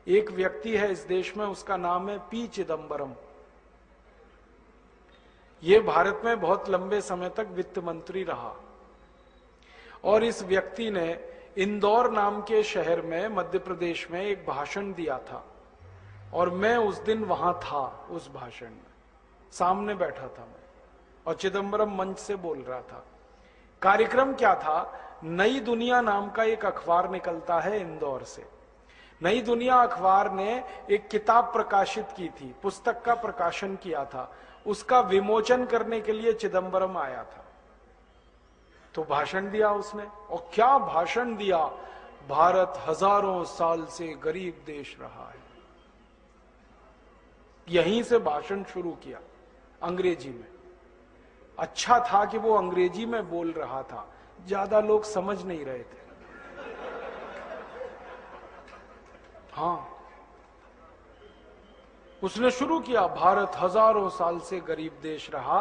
एक व्यक्ति है इस देश में, उसका नाम है पी चिदंबरम। ये भारत में बहुत लंबे समय तक वित्त मंत्री रहा और इस व्यक्ति ने इंदौर नाम के शहर में मध्य प्रदेश में एक भाषण दिया था और मैं उस दिन वहां था। उस भाषण में सामने बैठा था मैं और चिदंबरम मंच से बोल रहा था। कार्यक्रम क्या था? नई दुनिया नाम का एक अखबार निकलता है इंदौर से। नई दुनिया अखबार ने एक किताब प्रकाशित की थी, पुस्तक का प्रकाशन किया था, उसका विमोचन करने के लिए चिदंबरम आया था। तो भाषण दिया उसने, और क्या भाषण दिया! भारत हजारों साल से गरीब देश रहा है। यहीं से भाषण शुरू किया, अंग्रेजी में। अच्छा था कि वो अंग्रेजी में बोल रहा था, ज्यादा लोग समझ नहीं रहे थे। हाँ, उसने शुरू किया, भारत हजारों साल से गरीब देश रहा,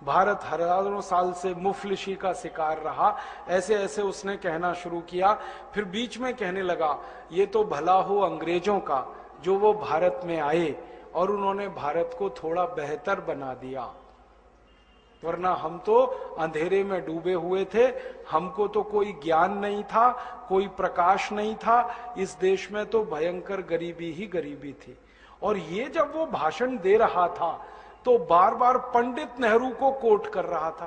भारत हजारों साल से मुफलिसी का शिकार रहा, ऐसे ऐसे उसने कहना शुरू किया। फिर बीच में कहने लगा, ये तो भला हो अंग्रेजों का जो वो भारत में आए और उन्होंने भारत को थोड़ा बेहतर बना दिया, वरना हम तो अंधेरे में डूबे हुए थे, हमको तो कोई ज्ञान नहीं था, कोई प्रकाश नहीं था, इस देश में तो भयंकर गरीबी ही गरीबी थी। और ये जब वो भाषण दे रहा था तो बार बार पंडित नेहरू को कोट कर रहा था।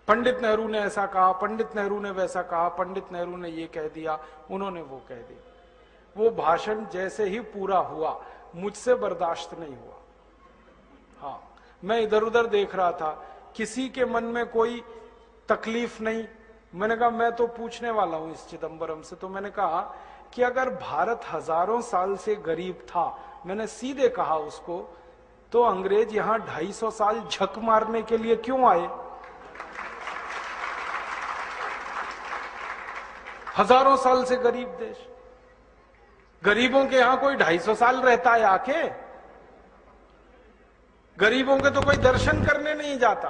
पंडित नेहरू ने ऐसा कहा, पंडित नेहरू ने वैसा कहा, पंडित नेहरू ने ये कह दिया, उन्होंने वो कह दिया। वो भाषण जैसे ही पूरा हुआ मुझसे बर्दाश्त नहीं हुआ। हाँ, मैं इधर उधर देख रहा था, किसी के मन में कोई तकलीफ नहीं। मैंने कहा मैं तो पूछने वाला हूं इस चिदंबरम से। तो मैंने कहा कि अगर भारत हजारों साल से गरीब था, मैंने सीधे कहा उसको, तो अंग्रेज यहां 250 साल झक मारने के लिए क्यों आए? हजारों साल से गरीब देश, गरीबों के यहां कोई 250 साल रहता है आके? गरीबों के तो कोई दर्शन करने नहीं जाता।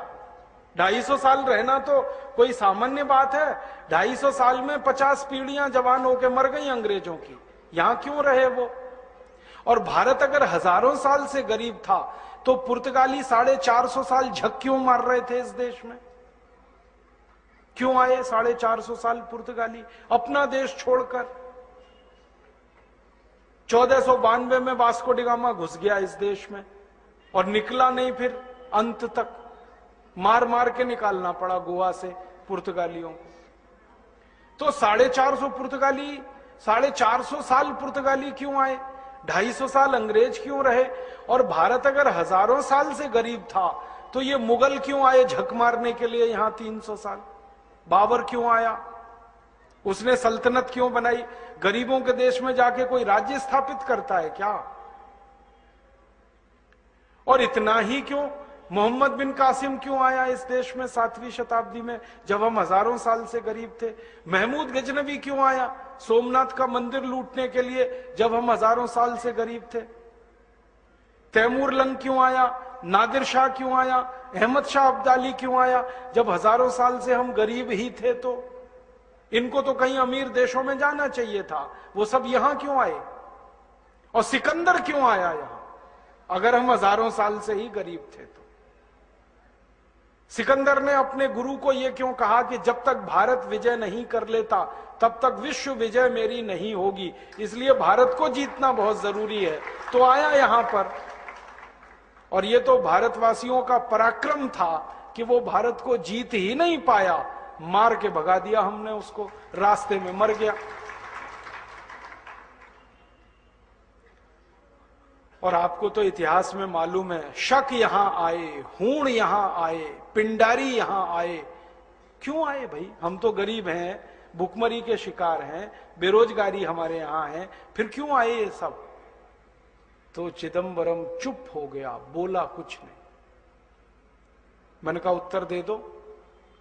250 साल रहना तो कोई सामान्य बात है। 250 साल में 50 पीढ़ियां जवान होकर मर गई अंग्रेजों की, यहां क्यों रहे वो? और भारत अगर हजारों साल से गरीब था तो पुर्तगाली 450 साल झक क्यों मार रहे थे इस देश में? क्यों आए 450 साल पुर्तगाली अपना देश छोड़कर? 1492 में वास्को डी गामा घुस गया इस देश में और निकला नहीं, फिर अंत तक मार मार के निकालना पड़ा गोवा से पुर्तगालियों को। तो 450 पुर्तगाली, 450 साल पुर्तगाली क्यों आए? 250 साल अंग्रेज क्यों रहे? और भारत अगर हजारों साल से गरीब था तो ये मुगल क्यों आए झक मारने के लिए यहां 300 साल? बाबर क्यों आया? उसने सल्तनत क्यों बनाई? गरीबों के देश में जाके कोई राज्य स्थापित करता है क्या? और इतना ही क्यों, मोहम्मद बिन कासिम क्यों आया इस देश में 7वीं शताब्दी में, जब हम हजारों साल से गरीब थे? महमूद गजनवी क्यों आया सोमनाथ का मंदिर लूटने के लिए, जब हम हजारों साल से गरीब थे? तैमूर लंग क्यों आया? नादिर शाह क्यों आया? अहमद शाह अब्दाली क्यों आया, जब हजारों साल से हम गरीब ही थे? तो इनको तो कहीं अमीर देशों में जाना चाहिए था, वो सब यहां क्यों आए? और सिकंदर क्यों आया यहां, अगर हम हजारों साल से ही गरीब थे तो? सिकंदर ने अपने गुरु को यह क्यों कहा कि जब तक भारत विजय नहीं कर लेता तब तक विश्व विजय मेरी नहीं होगी, इसलिए भारत को जीतना बहुत जरूरी है। तो आया यहां पर, और यह तो भारतवासियों का पराक्रम था कि वो भारत को जीत ही नहीं पाया, मार के भगा दिया हमने उसको, रास्ते में मर गया। और आपको तो इतिहास में मालूम है, शक यहां आए, हूण यहां आए, पिंडारी यहां आए। क्यों आए भाई? हम तो गरीब हैं, भुखमरी के शिकार हैं, बेरोजगारी हमारे यहां है, फिर क्यों आए ये सब? तो चिदंबरम चुप हो गया, बोला कुछ नहीं। मैंने कहा उत्तर दे दो,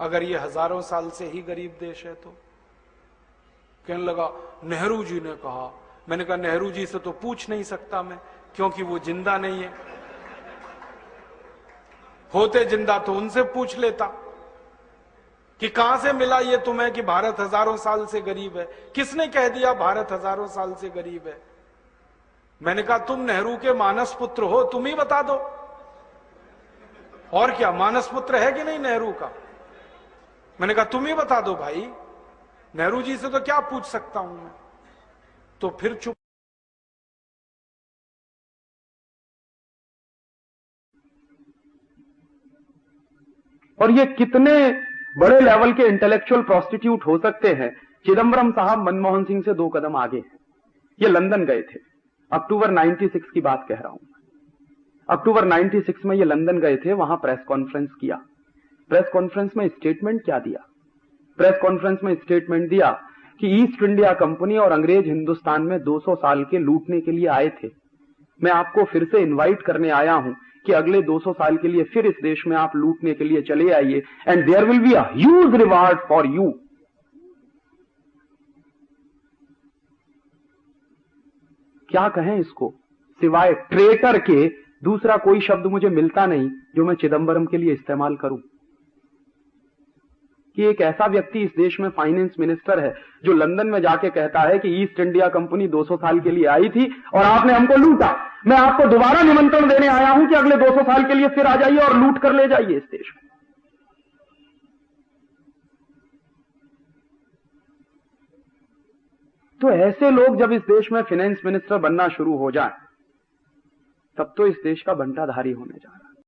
अगर ये हजारों साल से ही गरीब देश है तो? कहने लगा नेहरू जी ने कहा। मैंने कहा नेहरू जी से तो पूछ नहीं सकता मैं, क्योंकि वो जिंदा नहीं है। होते जिंदा तो उनसे पूछ लेता। कि कहां से मिला ये तुम्हें कि भारत हजारों साल से गरीब है? किसने कह दिया भारत हजारों साल से गरीब है? मैंने कहा तुम नेहरू के मानस पुत्र हो, तुम ही बता दो। और क्या, मानस पुत्र है कि नहीं नेहरू का? मैंने कहा तुम ही बता दो भाई, नेहरू जी से तो क्या पूछ सकता हूं मैं। तो फिर चुप। और ये कितने बड़े लेवल के इंटेलेक्चुअल प्रोस्टिट्यूट हो सकते हैं। चिदंबरम साहब मनमोहन सिंह से 2 कदम आगे हैं। ये लंदन गए थे, अक्टूबर 96 की बात कह रहा हूं। अक्टूबर 96 में ये लंदन गए थे, वहां प्रेस कॉन्फ्रेंस किया। प्रेस कॉन्फ्रेंस में स्टेटमेंट क्या दिया? प्रेस कॉन्फ्रेंस में स्टेटमेंट दिया कि ईस्ट इंडिया कंपनी और अंग्रेज हिंदुस्तान में 200 साल के लूटने के लिए आए थे। मैं आपको फिर से इनवाइट करने आया हूं कि अगले 200 साल के लिए फिर इस देश में आप लूटने के लिए चले आइए, and there will be a huge reward for you. क्या कहें इसको, सिवाय ट्रेटर के दूसरा कोई शब्द मुझे मिलता नहीं जो मैं चिदंबरम के लिए इस्तेमाल करूं। कि एक ऐसा व्यक्ति इस देश में फाइनेंस मिनिस्टर है जो लंदन में जाके कहता है कि ईस्ट इंडिया कंपनी 200 साल के लिए आई थी और आपने हमको लूटा। मैं आपको दोबारा निमंत्रण देने आया हूं कि अगले 200 साल के लिए फिर आ जाइए और लूट कर ले जाइए इस देश में। तो ऐसे लोग जब इस देश में फाइनेंस मिनिस्टर बनना शुरू हो जाए, तब तो इस देश का बंटाधारी होने जा रहा है।